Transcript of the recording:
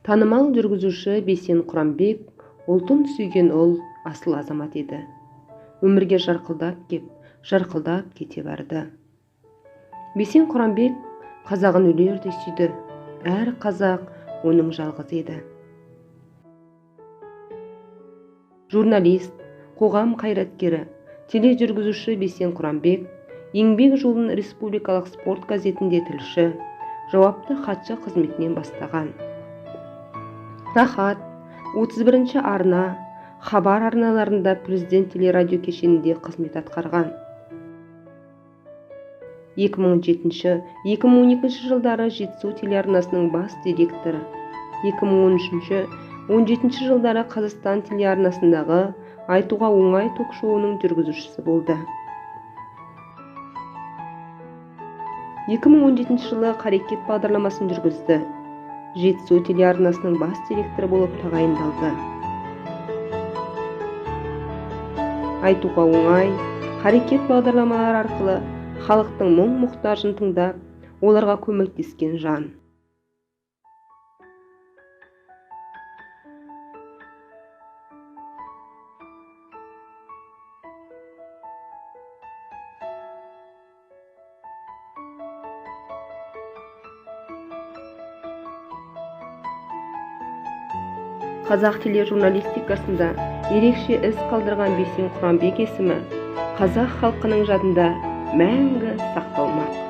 Танымал жүргізуші Бейсен Құранбек ұлтын сүйген ол асыл азамат еді. Өмірге жарқылдап кеп, жарқылдап кете барды. Бейсен Құранбек қазағын өлердей сүйді. Әр қазақ оның жалғыз еді. Журналист, қоғам қайраткері, тележүргізуші Бейсен Құранбек еңбек жолын Республикалық спорт газетінде тілші, жауапты хатшы қызметінен бастаған. Рахат, 31-ші арна, хабар арналарында президент телерадио кешенінде қызмет атқарған. 2007-2012 жылдары Жетісу телеарнасының бас директоры, 2013-17 жылдары Қазақстан телеарнасындағы Айтуға оңай ток-шоуының жүргізушісі болды. 2017 жылы Қарекет бағдарламасын жүргізді. Жетісу телеарнасының бас директоры болып тағайындалды. Айтуға оңай, Қарекет бағдарламалары арқылы халықтың мұң-мұқтажын тыңдап, оларға көмектескен жан. Қазақ тележурналистикасында ерекше із қалдырған Бейсен Құранбек есімі қазақ халқының жадында мәңгі сақталмақ.